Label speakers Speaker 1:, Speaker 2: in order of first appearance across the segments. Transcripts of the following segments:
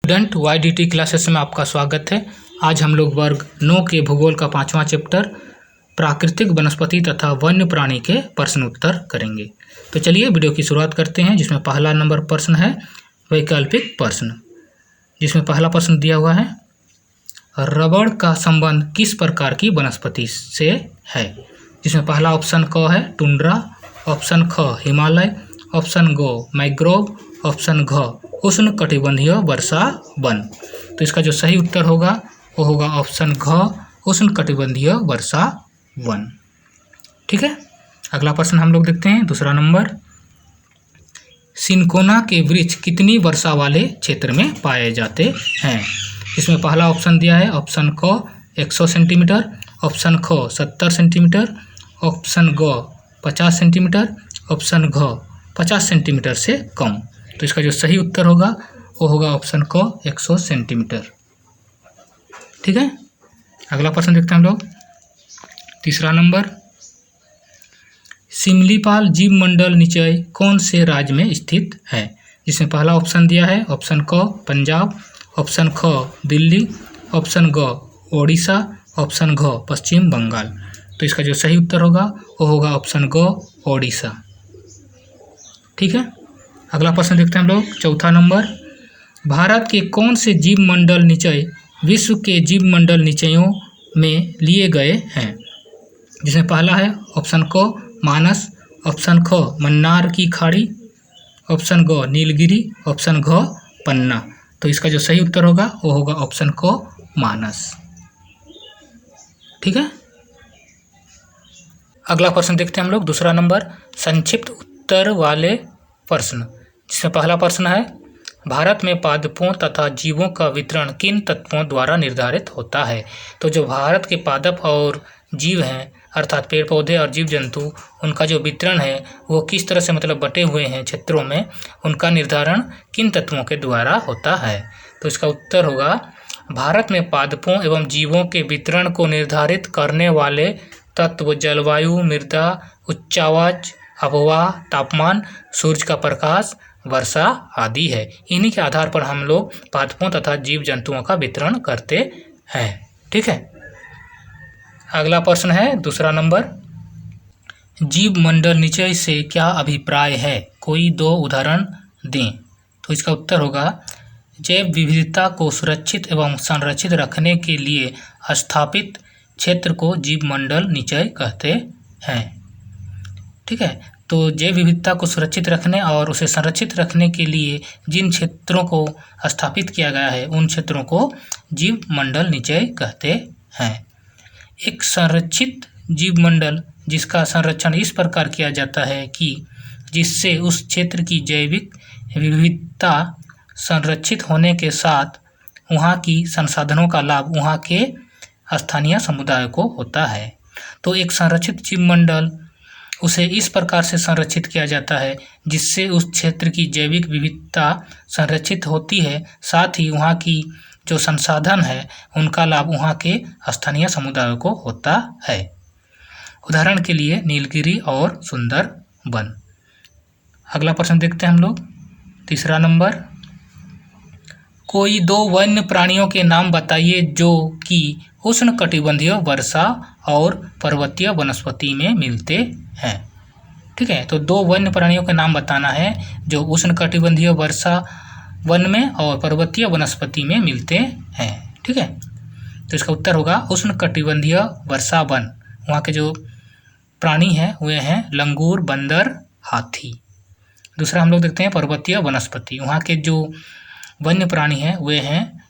Speaker 1: Student YDT classes में आपका स्वागत है। आज हम लोग वर्ग 9 के भूगोल का 5वां चैप्टर प्राकृतिक वनस्पति तथा वन्य प्राणी के प्रश्न उत्तर करेंगे। तो चलिए वीडियो की शुरुआत करते हैं, जिसमें पहला नंबर प्रश्न है वैकल्पिक प्रश्न, जिसमें पहला प्रश्न दिया हुआ है रबड़ का संबंध किस प्रकार की वनस्पति से है। जिसमें पहला ऑप्शन क है टुंड्रा, ऑप्शन ख Himalaya, option go mangrove, option घ उष्ण कटिबंधीय वर्षा वन। तो इसका जो सही उत्तर होगा वो होगा ऑप्शन घ उष्ण कटिबंधीय वर्षा वन। ठीक है, अगला प्रश्न हम लोग देखते हैं। दूसरा नंबर, सिनकोना के वृक्ष कितनी वर्षा वाले क्षेत्र में पाए जाते हैं। इसमें पहला ऑप्शन दिया है ऑप्शन क 100 सेंटीमीटर, ऑप्शन ख 70 सेंटीमीटर, ऑप्शन ग 50 सेंटीमीटर, ऑप्शन घ 50 सेंटीमीटर से कम। तो इसका जो सही उत्तर होगा वो होगा ऑप्शन क 100 सेंटीमीटर। ठीक है, अगला प्रश्न देखते हैं हम लोग। तीसरा नंबर, सिमलीपाल जीव मंडल निचय कौन से राज्य में स्थित है। जिसमें पहला ऑप्शन दिया है ऑप्शन क पंजाब, ऑप्शन ख दिल्ली, ऑप्शन ग ओडिशा, ऑप्शन घ पश्चिम बंगाल। तो इसका जो सही उत्तर होगा वो होगा ऑप्शन ग ओडिशा। ठीक है, अगला प्रश्न देखते हैं हम लोग। चौथा नंबर, भारत के कौन से जीव मंडल निचय विश्व के जीव मंडल निचयों में लिए गए हैं। जिसमें पहला है ऑप्शन क मानस, ऑप्शन ख मन्नार की खाड़ी, ऑप्शन ग नीलगिरी, ऑप्शन घ पन्ना। तो इसका जो सही उत्तर होगा वो होगा ऑप्शन क मानस। ठीक है, अगला प्रश्न देखते हैं हम लोग। दूसरा नंबर, संक्षिप्त उत्तर वाले प्रश्न। जिसमें पहला प्रश्न है भारत में पादपों तथा जीवों का वितरण किन तत्वों द्वारा निर्धारित होता है। तो जो भारत के पादप और जीव हैं अर्थात पेड़ पौधे और जीव जंतु, उनका जो वितरण है वो किस तरह से मतलब बटे हुए हैं क्षेत्रों में, उनका निर्धारण किन तत्वों के द्वारा होता है। तो इसका उत्तर होगा भारत में पादपों एवं जीवों के वितरण को निर्धारित करने वाले तत्व जलवायु, मृदा, उच्चावाच, आबोहवा, तापमान, सूर्य का प्रकाश, वर्षा आदि है। इन्हीं के आधार पर हम लोग पादपों तथा जीव जंतुओं का वितरण करते हैं। ठीक है, अगला प्रश्न है दूसरा नंबर, जीव मंडल निचय से क्या अभिप्राय है, कोई दो उदाहरण दें। तो इसका उत्तर होगा जैव विविधता को सुरक्षित एवं संरक्षित रखने के लिए स्थापित क्षेत्र को जीव मंडल निचय कहते हैं। ठीक है, तो जैव विविधता को सुरक्षित रखने और उसे संरक्षित रखने के लिए जिन क्षेत्रों को स्थापित किया गया है उन क्षेत्रों को जीव मंडल निचय कहते हैं। एक संरक्षित जीव मंडल जिसका संरक्षण इस प्रकार किया जाता है कि जिससे उस क्षेत्र की जैविक विविधता संरक्षित होने के साथ वहाँ की संसाधनों का लाभ वहाँ के स्थानीय समुदाय को होता है। तो एक संरक्षित जीव मंडल उसे इस प्रकार से संरक्षित किया जाता है जिससे उस क्षेत्र की जैविक विविधता संरक्षित होती है, साथ ही वहाँ की जो संसाधन है उनका लाभ वहाँ के स्थानीय समुदायों को होता है। उदाहरण के लिए नीलगिरी और सुंदरबन। अगला प्रश्न देखते हैं हम लोग। तीसरा नंबर, कोई दो वन्य प्राणियों के नाम बताइए जो कि उष्ण कटिबंधीय वर्षा और पर्वतीय वनस्पति में मिलते हैं। ठीक है, तो दो वन्य प्राणियों के नाम बताना है जो उष्ण कटिबंधीय वर्षा वन में और पर्वतीय वनस्पति में मिलते हैं। ठीक है, तो इसका उत्तर होगा उष्ण कटिबंधीय वर्षा वन। वहाँ के जो प्राणी हैं वे हैं लंगूर, बंदर, हाथी। दूसरा हम लोग देखते हैं पर्वतीय वनस्पति। वहाँ के जो वन्य प्राणी हैं वे हैं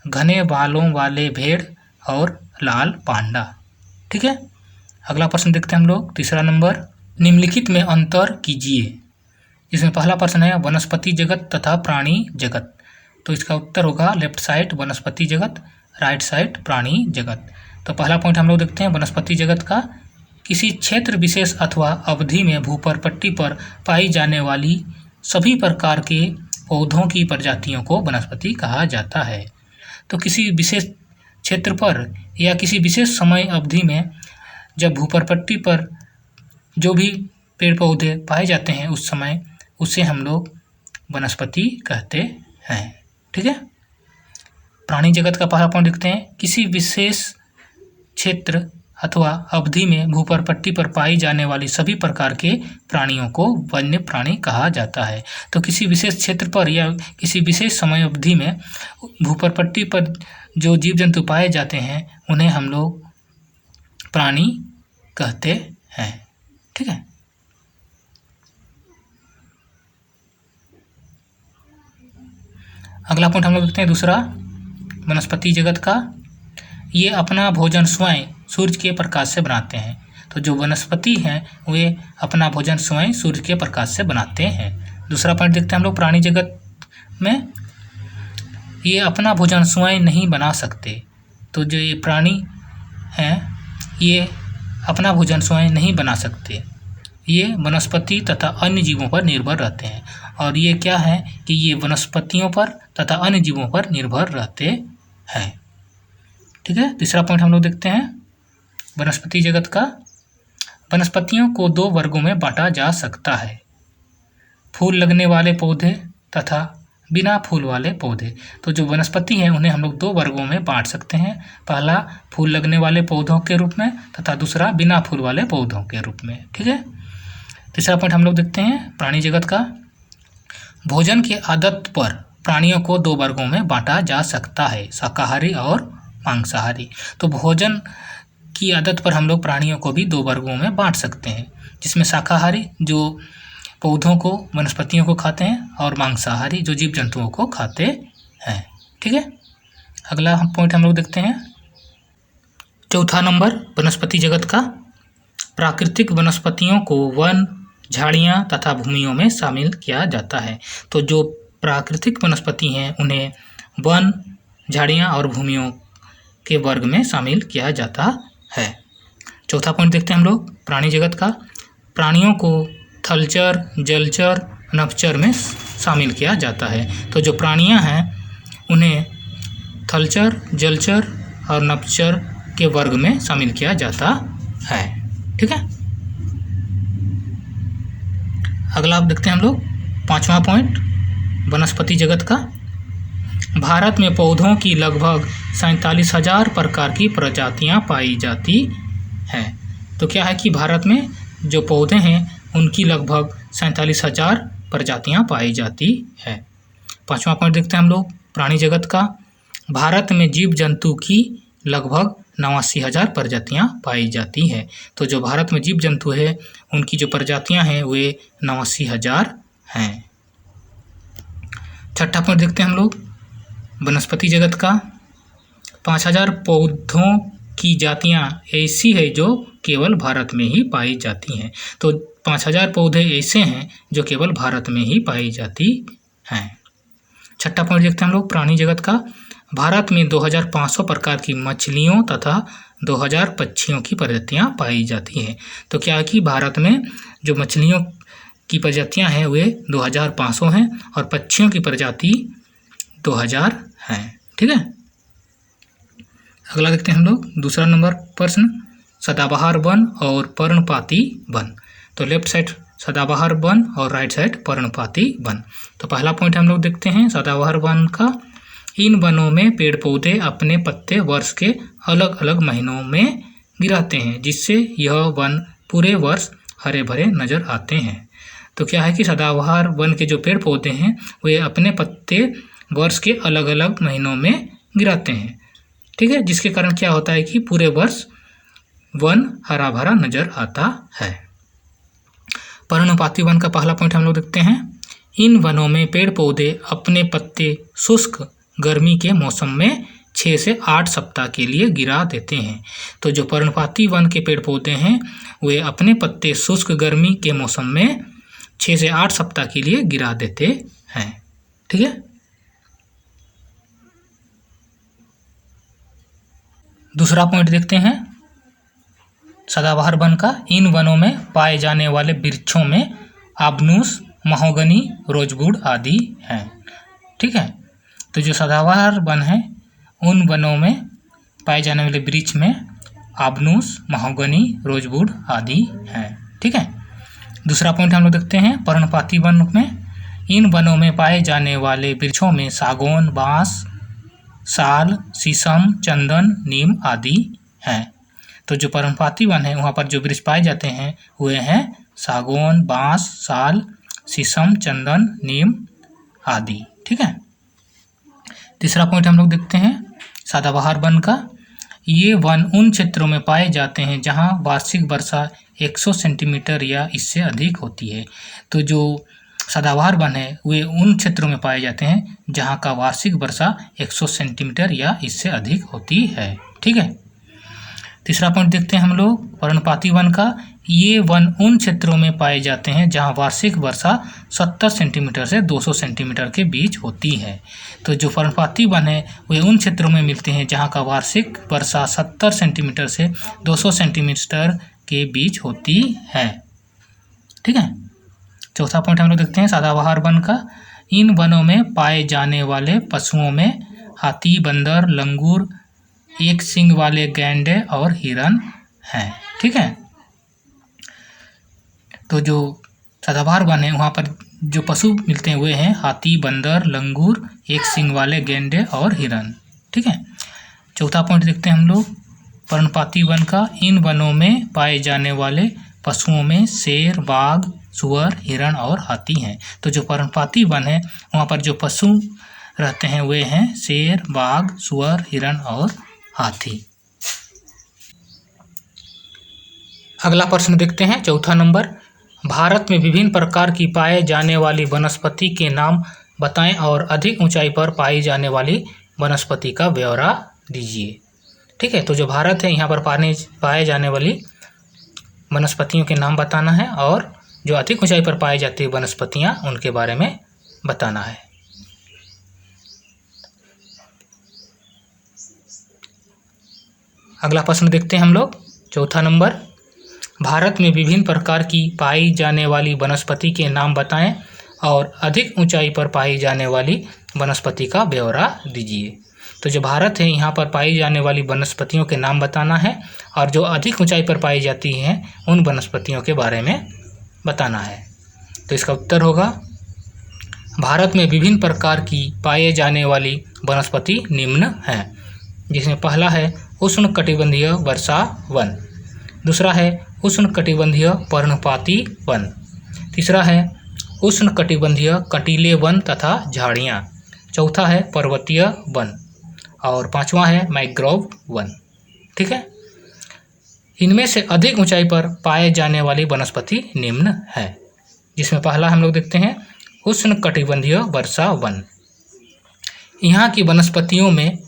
Speaker 1: घने बालों वाले भेड़ और लाल पांडा। ठीक है, अगला प्रश्न देखते हैं हम लोग। तीसरा नंबर, निम्नलिखित में अंतर कीजिए। इसमें पहला प्रश्न है वनस्पति जगत तथा प्राणी जगत। तो इसका उत्तर होगा लेफ्ट साइड वनस्पति जगत, राइट साइड प्राणी जगत। तो पहला पॉइंट हम लोग देखते हैं वनस्पति जगत का, किसी क्षेत्र विशेष अथवा अवधि में भूपरपट्टी पर पाई जाने वाली सभी प्रकार के पौधों की प्रजातियों को वनस्पति कहा जाता है। तो किसी विशेष क्षेत्र पर या किसी विशेष समय अवधि में जब भूपरपट्टी पर जो भी पेड़ पौधे पाए जाते हैं उस समय उसे हम लोग वनस्पति कहते हैं। ठीक है, प्राणी जगत का पहला पॉइंट देखते हैं, किसी विशेष क्षेत्र अथवा अवधि में भूपरपट्टी पर पाई जाने वाली सभी प्रकार के प्राणियों को वन्य प्राणी कहा जाता है। तो किसी विशेष क्षेत्र पर या किसी विशेष समय अवधि में भूपरपट्टी पर जो जीव जंतु पाए जाते हैं उन्हें हम लोग प्राणी कहते हैं। ठीक है। अगला पॉइंट हम लोग देखते हैं दूसरा, वनस्पति जगत का। ये अपना भोजन स्वयं सूर्य के प्रकाश से बनाते हैं। तो जो वनस्पति हैं वे अपना भोजन स्वयं सूर्य के प्रकाश से बनाते हैं। दूसरा पॉइंट देखते हैं हम लोग, प्राणी जगत में ये अपना भोजन स्वयं नहीं बना सकते। तो जो ये प्राणी हैं ये अपना भोजन स्वयं नहीं बना सकते, ये वनस्पति तथा अन्य जीवों पर निर्भर रहते हैं। और ये क्या है कि ये वनस्पतियों पर तथा अन्य जीवों पर निर्भर रहते हैं। ठीक है। तीसरा पॉइंट हम लोग देखते हैं वनस्पति जगत का। वनस्पतियों को दो वर्गों में बांटा जा सकता है, फूल लगने वाले पौधे तथा बिना फूल वाले पौधे। तो जो वनस्पति हैं उन्हें हम लोग दो वर्गों में बांट सकते हैं, पहला फूल लगने वाले पौधों के रूप में तथा दूसरा बिना फूल वाले पौधों के रूप में। ठीक है। तीसरा पॉइंट हम लोग देखते हैं प्राणी जगत का। भोजन के आदत पर प्राणियों को दो वर्गों में बांटा जा सकता है, शाकाहारी और मांसाहारी। तो भोजन की आदत पर हम लोग प्राणियों को भी दो वर्गों में बांट सकते हैं, जिसमें शाकाहारी जो पौधों को वनस्पतियों को खाते हैं और मांसाहारी जो जीव जंतुओं को खाते हैं। ठीक है। अगला पॉइंट हम लोग देखते हैं चौथा नंबर, वनस्पति जगत का। प्राकृतिक वनस्पतियों को वन, झाड़ियाँ तथा भूमियों में शामिल किया जाता है। तो जो प्राकृतिक वनस्पति हैं उन्हें वन, झाड़ियाँ और भूमियों के वर्ग में शामिल किया जाता है। चौथा पॉइंट देखते हैं हम लोग प्राणी जगत का। प्राणियों को थलचर, जलचर, नभचर में शामिल किया जाता है। तो जो प्राणियां हैं उन्हें थलचर, जलचर और नभचर के वर्ग में शामिल किया जाता है। ठीक है। अगला आप देखते हैं हम लोग पांचवा पॉइंट, वनस्पति जगत का। भारत में पौधों की लगभग 47,000 प्रकार की प्रजातियां पाई जाती हैं। तो क्या है कि भारत में जो पौधे हैं उनकी लगभग 47,000 प्रजातियां पाई जाती है। पांचवा पॉइंट देखते हैं हम लोग प्राणी जगत का। भारत में जीव जंतु की लगभग 89,000 प्रजातियां पाई जाती हैं। तो जो भारत में जीव जंतु है उनकी जो प्रजातियां हैं वे 89,000 हैं। छठा पॉइंट देखते हैं हम लोग वनस्पति जगत का। 5,000 पौधों की जातियां ऐसी है जो केवल भारत में ही पाई जाती हैं। तो 5,000 पौधे ऐसे हैं जो केवल भारत में ही पाई जाती हैं। छठा पॉइंट देखते हैं हम लोग प्राणी जगत का। भारत में 2,500 प्रकार की मछलियों तथा 2,000 पक्षियों की प्रजातियां पाई जाती हैं। तो क्या है कि भारत में जो मछलियों की प्रजातियां हैं वे 2,500 हैं और पक्षियों की प्रजाति 2,000 हैं। ठीक है। अगला देखते हैं हम लोग दूसरा नंबर प्रश्न, सदाबहार वन और पर्णपाती वन। तो लेफ्ट साइड सदाबहार वन और राइट साइड पर्णपाती वन। तो पहला पॉइंट हम लोग देखते हैं सदाबहार वन का। इन वनों में पेड़ पौधे अपने पत्ते वर्ष के अलग अलग महीनों में गिराते हैं, जिससे यह वन पूरे वर्ष हरे भरे नजर आते हैं। तो क्या है कि सदाबहार वन के जो पेड़ पौधे हैं वे अपने पत्ते वर्ष के अलग अलग महीनों में गिराते हैं। ठीक है। जिसके कारण क्या होता है कि पूरे वर्ष वन हरा भरा नजर आता है। पर्णपाती वन का पहला पॉइंट हम लोग देखते हैं। इन वनों में पेड़ पौधे अपने पत्ते शुष्क गर्मी के मौसम में 6 से 8 सप्ताह के लिए गिरा देते हैं। तो जो पर्णपाती वन के पेड़ पौधे हैं वे अपने पत्ते शुष्क गर्मी के मौसम में 6 से 8 सप्ताह के लिए गिरा देते हैं। ठीक है। दूसरा पॉइंट देखते हैं सदाबहार वन का। इन वनों में पाए जाने वाले वृक्षों में आबनूस, महोगनी, रोजवुड आदि हैं। ठीक है। तो जो सदाबहार वन है उन वनों में पाए जाने वाले वृक्ष में आबनूस, महोगनी, रोजवुड आदि हैं। ठीक है। दूसरा पॉइंट हम लोग देखते हैं पर्णपाती वन में। इन वनों में पाए जाने वाले वृक्षों में सागौन, बांस, साल, शीशम, चंदन, नीम आदि हैं। तो जो पर्णपाती वन है वहाँ पर जो वृक्ष पाए जाते हैं वे हैं सागौन, बांस, साल, शीशम, चंदन, नीम आदि। ठीक है। तीसरा पॉइंट हम लोग देखते हैं सदाबहार वन का। ये वन उन क्षेत्रों में पाए जाते हैं जहाँ वार्षिक वर्षा 100 सेंटीमीटर या इससे अधिक होती है। तो जो सदाबहार वन है वे उन क्षेत्रों में पाए जाते हैं जहाँ का वार्षिक वर्षा 100 सेंटीमीटर या इससे अधिक होती है। ठीक है। तीसरा पॉइंट देखते हैं हम लोग पर्णपाती वन का। ये वन उन क्षेत्रों में पाए जाते हैं जहाँ वार्षिक वर्षा 70 सेंटीमीटर से 200 सेंटीमीटर के बीच होती है। तो जो पर्णपाती वन है वे उन क्षेत्रों में मिलते हैं जहाँ का वार्षिक वर्षा 70 सेंटीमीटर से 200 सेंटीमीटर के बीच होती है। ठीक है। चौथा पॉइंट हम लोग देखते हैं सदाबहार वन का। इन वनों में पाए जाने वाले पशुओं में हाथी, बंदर, लंगूर, एक सींग वाले गैंडे और हिरन हैं। ठीक है। तो जो सदाबहार वन है वहाँ पर जो पशु मिलते हैं वे हैं हाथी, बंदर, लंगूर, एक सींग वाले गैंडे और हिरन। ठीक है। चौथा पॉइंट देखते हैं हम लोग पर्णपाती वन का। इन वनों में पाए जाने वाले पशुओं में शेर, बाघ, सुअर, हिरण और हाथी हैं। तो जो पर्णपाती वन है वहाँ पर जो पशु रहते हैं वे हैं शेर, बाघ, सुअर, हिरण और हाथी। अगला प्रश्न देखते हैं चौथा नंबर। भारत में विभिन्न प्रकार की पाए जाने वाली वनस्पति के नाम बताएं और अधिक ऊंचाई पर पाई जाने वाली वनस्पति का ब्यौरा दीजिए। ठीक है। तो जो भारत है यहाँ पर पाए जाने वाली वनस्पतियों के नाम बताना है और जो अधिक ऊंचाई पर पाई जाती है वनस्पतियाँ उनके बारे में बताना है। अगला प्रश्न देखते हैं हम लोग चौथा नंबर। भारत में विभिन्न प्रकार की पाई जाने वाली वनस्पति के नाम बताएं और अधिक ऊंचाई पर पाई जाने वाली वनस्पति का ब्यौरा दीजिए। तो जो भारत है यहाँ पर पाई जाने वाली वनस्पतियों के नाम बताना है और जो अधिक ऊंचाई पर पाई जाती हैं उन वनस्पतियों के बारे में बताना है। तो इसका उत्तर होगा भारत में विभिन्न प्रकार की पाए जाने वाली वनस्पति निम्न हैं, जिसमें पहला है उष्णकटिबंधीय वर्षा वन, दूसरा है उष्णकटिबंधीय पर्णपाती वन, तीसरा है उष्णकटिबंधीय कटीले वन तथा झाड़ियाँ, चौथा है पर्वतीय वन और पांचवा है मैंग्रोव वन। ठीक है। इनमें से अधिक ऊंचाई पर पाए जाने वाली वनस्पति निम्न है, जिसमें पहला हम लोग देखते हैं उष्णकटिबंधीय वर्षा वन। यहाँ की वनस्पतियों में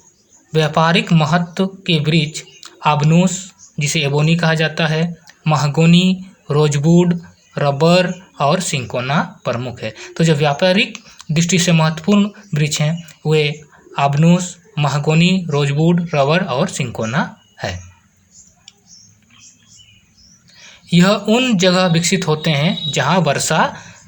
Speaker 1: व्यापारिक महत्व के वृक्ष आबनूस, जिसे एबोनी कहा जाता है, महगोनी, रोजवुड, रबर और सिंकोना प्रमुख है। तो जो व्यापारिक दृष्टि से महत्वपूर्ण वृक्ष हैं वे आबनूस, महगोनी, रोजवुड, रबर और सिंकोना है। यह उन जगह विकसित होते हैं जहां वर्षा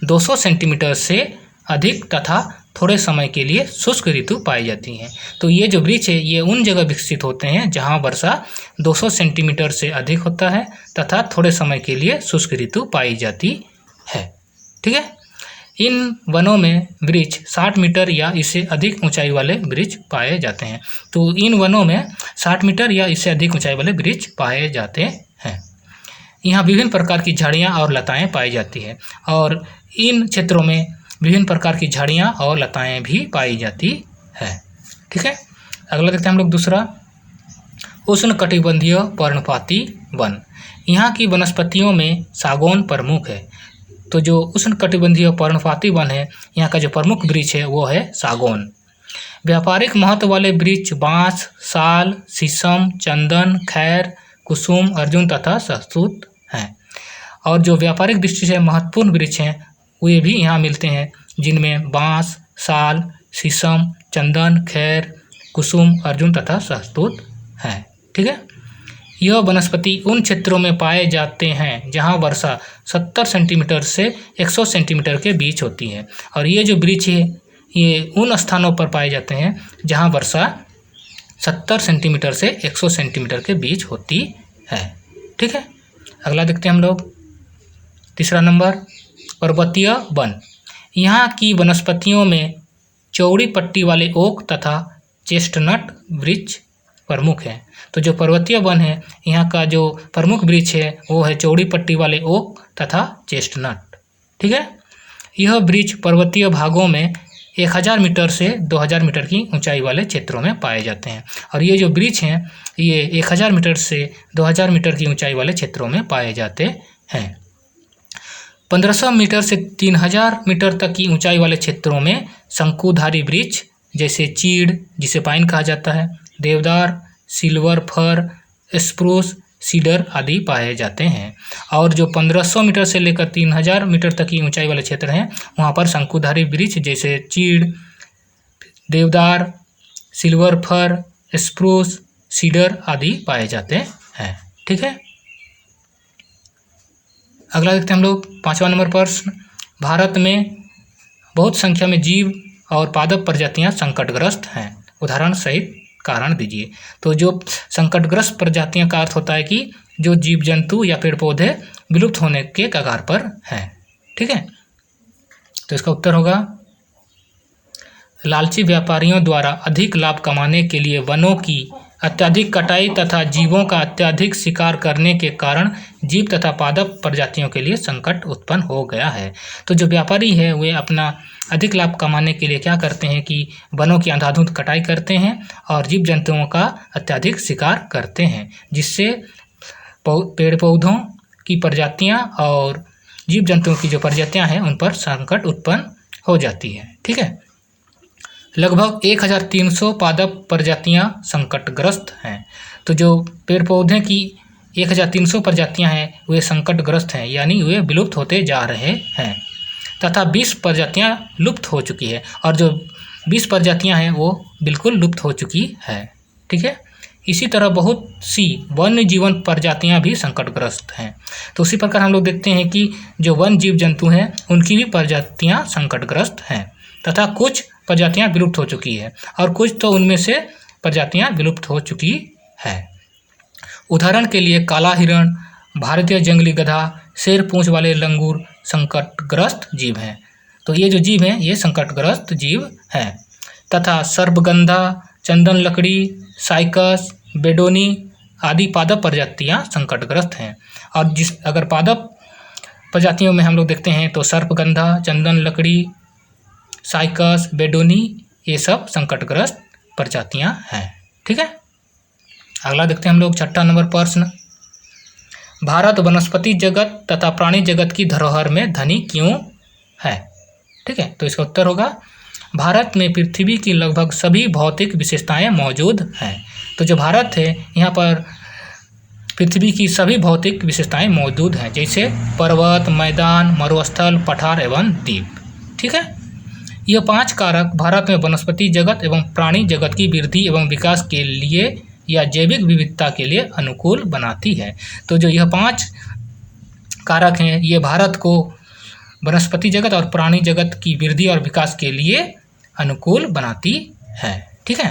Speaker 1: 200 सेंटीमीटर से अधिक तथा थोड़े समय के लिए शुष्क ऋतु पाई जाती हैं। तो ये जो वृक्ष है ये उन जगह विकसित होते हैं जहां वर्षा 200 सेंटीमीटर से अधिक होता है तथा थोड़े समय के लिए शुष्क ऋतु पाई जाती है। ठीक है। इन वनों में वृक्ष 60 मीटर या इससे अधिक ऊंचाई वाले वृक्ष पाए जाते हैं। तो इन वनों में 60 मीटर या इससे अधिक ऊंचाई वाले वृक्ष पाए जाते हैं। यहाँ विभिन्न प्रकार की झाड़ियाँ और लताएँ पाई जाती है और इन क्षेत्रों में विभिन्न प्रकार की झाड़ियाँ और लताएँ भी पाई जाती है। ठीक है। अगला देखते हैं हम लोग दूसरा उष्णकटिबंधीय पर्णपाती वन। यहाँ की वनस्पतियों में सागौन प्रमुख है। तो जो उष्णकटिबंधीय पर्णपाती वन है यहाँ का जो प्रमुख वृक्ष है वो है सागौन। व्यापारिक महत्व वाले वृक्ष बांस, साल, शीशम, चंदन, खैर, कुसुम, अर्जुन तथा सहतूत हैं। और जो व्यापारिक दृष्टि से महत्वपूर्ण वृक्ष हैं वे भी यहाँ मिलते हैं, जिनमें बांस, साल, शीशम, चंदन, खैर, कुसुम, अर्जुन तथा सहतूत हैं। ठीक है। यह वनस्पति उन क्षेत्रों में पाए जाते हैं जहाँ वर्षा 70 सेंटीमीटर से 100 सेंटीमीटर के बीच होती है और ये जो वृक्ष है ये उन स्थानों पर पाए जाते हैं जहाँ वर्षा 70 सेंटीमीटर से 100 सेंटीमीटर के बीच होती है। ठीक है। अगला देखते हैं हम लोग तीसरा नंबर पर्वतीय वन। यहाँ की वनस्पतियों में चौड़ी पट्टी वाले ओक तथा चेस्टनट वृक्ष प्रमुख है। तो जो पर्वतीय वन है यहाँ का जो प्रमुख वृक्ष है वो है चौड़ी पट्टी वाले ओक तथा चेस्टनट। ठीक है, यह वृक्ष पर्वतीय भागों में 1000 मीटर से 2000 मीटर की ऊंचाई वाले क्षेत्रों में पाए जाते हैं। और ये जो वृक्ष हैं ये 1000 मीटर से 2000 मीटर की ऊंचाई वाले क्षेत्रों में पाए जाते हैं। 1500 मीटर से 3000 मीटर तक की ऊंचाई वाले क्षेत्रों में शंकुधारी वृक्ष जैसे चीड़, जिसे पाइन कहा जाता है, देवदार, सिल्वर फर, स्प्रूस, सीडर आदि पाए जाते हैं। और जो 1500 मीटर से लेकर 3000 मीटर तक की ऊंचाई वाले क्षेत्र हैं वहाँ पर शंकुधारी वृक्ष जैसे चीड़, देवदार, सिल्वर फर, स्प्रूस, सीडर आदि पाए जाते हैं। ठीक है, अगला देखते हैं हम लोग 5वां नंबर प्रश्न। भारत में बहुत संख्या में जीव और पादप प्रजातियां संकटग्रस्त हैं, उदाहरण सहित कारण दीजिए। तो जो संकटग्रस्त प्रजातियां का अर्थ होता है कि जो जीव जंतु या पेड़ पौधे विलुप्त होने के कगार पर हैं। ठीक है, तो इसका उत्तर होगा लालची व्यापारियों द्वारा अधिक लाभ कमाने के लिए वनों की अत्यधिक कटाई तथा जीवों का अत्यधिक शिकार करने के कारण जीव तथा पादप प्रजातियों के लिए संकट उत्पन्न हो गया है। तो जो व्यापारी है वे अपना अधिक लाभ कमाने के लिए क्या करते हैं कि वनों की अंधाधुंध कटाई करते हैं और जीव जंतुओं का अत्यधिक शिकार करते हैं, जिससे पेड़ पौधों की प्रजातियां और जीव जंतुओं की जो प्रजातियां हैं उन पर संकट उत्पन्न हो जाती है। ठीक है, लगभग 1300 पादप प्रजातियां संकटग्रस्त हैं। तो जो पेड़ पौधे की 1300 प्रजातियां हैं वे संकटग्रस्त हैं, यानी वे विलुप्त होते जा रहे हैं तथा 20 प्रजातियां लुप्त हो चुकी है और जो 20 प्रजातियां हैं वो बिल्कुल लुप्त हो चुकी है। ठीक है, इसी तरह बहुत सी वन्य जीवन प्रजातियां भी संकटग्रस्त हैं। तो उसी प्रकार हम लोग देखते हैं कि जो वन जीव जंतु हैं उनकी भी प्रजातियां संकटग्रस्त हैं तथा कुछ प्रजातियां विलुप्त हो चुकी है और कुछ तो उनमें से प्रजातियां विलुप्त हो चुकी है। उदाहरण के लिए काला हिरण, भारतीय जंगली गधा, शेर पूंछ वाले लंगूर संकटग्रस्त जीव हैं। तो ये जो जीव हैं ये संकटग्रस्त जीव हैं तथा सर्पगंधा, चंदन लकड़ी, साइकस, बेडोनी आदि पादप प्रजातियां संकटग्रस्त हैं। और अगर पादप प्रजातियों में हम लोग देखते हैं तो सर्पगंधा, चंदन लकड़ी, साइकस, बेडोनी ये सब संकटग्रस्त प्रजातियां हैं। ठीक है, अगला देखते हैं हम लोग 6वां नंबर प्रश्न। भारत वनस्पति जगत तथा प्राणी जगत की धरोहर में धनी क्यों है? ठीक है, तो इसका उत्तर होगा भारत में पृथ्वी की लगभग सभी भौतिक विशेषताएं मौजूद हैं। तो जो भारत है यहाँ पर पृथ्वी की सभी भौतिक विशेषताएं मौजूद हैं, जैसे पर्वत, मैदान, मरुस्थल, पठार एवं द्वीप। ठीक है, यह 5 कारक भारत में वनस्पति जगत एवं प्राणी जगत की वृद्धि एवं विकास के लिए या जैविक विविधता के लिए अनुकूल बनाती है। तो जो यह 5 कारक हैं ये भारत को वनस्पति जगत और प्राणी जगत की वृद्धि और विकास के लिए अनुकूल बनाती है। ठीक है,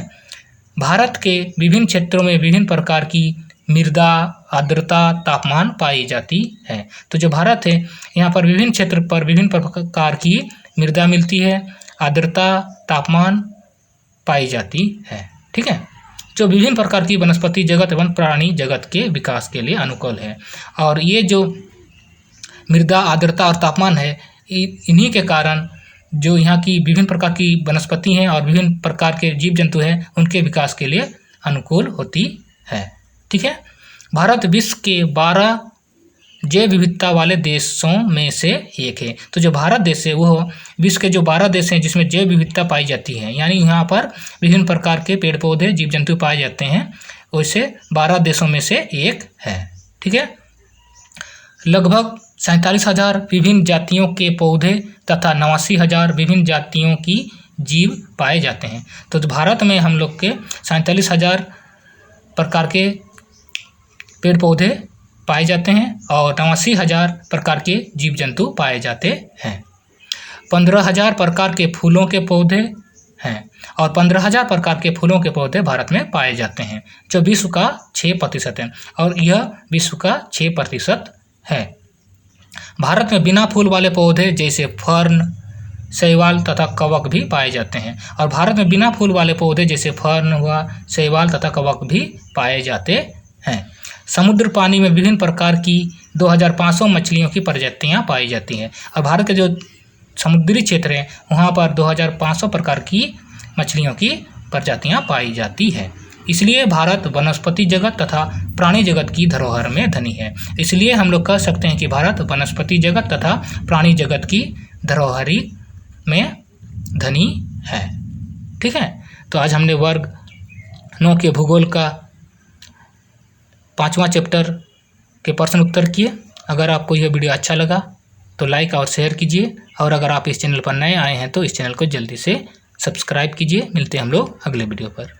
Speaker 1: भारत के विभिन्न क्षेत्रों में विभिन्न प्रकार की मृदा, आर्द्रता, तापमान पाई जाती है। तो जो भारत है यहाँ पर विभिन्न क्षेत्र पर विभिन्न प्रकार की मृदा मिलती है, आर्द्रता, तापमान पाई जाती है। ठीक है, जो विभिन्न प्रकार की वनस्पति जगत एवं प्राणी जगत के विकास के लिए अनुकूल है। और ये जो मृदा, आर्द्रता और तापमान है इन्हीं के कारण जो यहाँ की विभिन्न प्रकार की वनस्पति हैं और विभिन्न प्रकार के जीव जंतु हैं उनके विकास के लिए अनुकूल होती है। ठीक है, भारत विश्व के 12 जैव विविधता वाले देशों में से एक है। तो जो भारत देश है वो विश्व के जो 12 देश हैं जिसमें जैव विविधता पाई जाती है, यानी यहाँ पर विभिन्न प्रकार के पेड़ पौधे जीव जंतु पाए जाते हैं, वैसे 12 देशों में से एक है। ठीक है, लगभग 47,000 विभिन्न जातियों के पौधे तथा 89,000 विभिन्न जातियों की जीव पाए जाते हैं। तो भारत में हम लोग के 47,000 प्रकार के पेड़ पौधे पाए जाते हैं और 89,000 प्रकार के जीव जंतु पाए जाते हैं। 15,000 प्रकार के फूलों के पौधे हैं और 15,000 प्रकार के फूलों के पौधे भारत में पाए जाते हैं, जो विश्व का 6% है और यह विश्व का 6% है। भारत में बिना फूल वाले पौधे जैसे फर्न, शैवाल तथा कवक भी पाए जाते हैं। और भारत में बिना फूल वाले पौधे जैसे फर्न हुआ, शैवाल तथा कवक भी पाए जाते हैं। समुद्र पानी में विभिन्न प्रकार की 2500 मछलियों की प्रजातियां पाई जाती हैं। और भारत के जो समुद्री क्षेत्र हैं वहाँ पर 2500 प्रकार की मछलियों की प्रजातियां पाई जाती है। इसलिए भारत वनस्पति जगत तथा प्राणी जगत की धरोहर में धनी है। इसलिए हम लोग कह सकते हैं कि भारत वनस्पति जगत तथा प्राणी जगत की धरोहरी में धनी है। ठीक है, तो आज हमने वर्ग 9 के भूगोल का 5वां चैप्टर के प्रश्न उत्तर किए। अगर आपको यह वीडियो अच्छा लगा तो लाइक और शेयर कीजिए, और अगर आप इस चैनल पर नए आए हैं तो इस चैनल को जल्दी से सब्सक्राइब कीजिए। मिलते हैं हम लोग अगले वीडियो पर।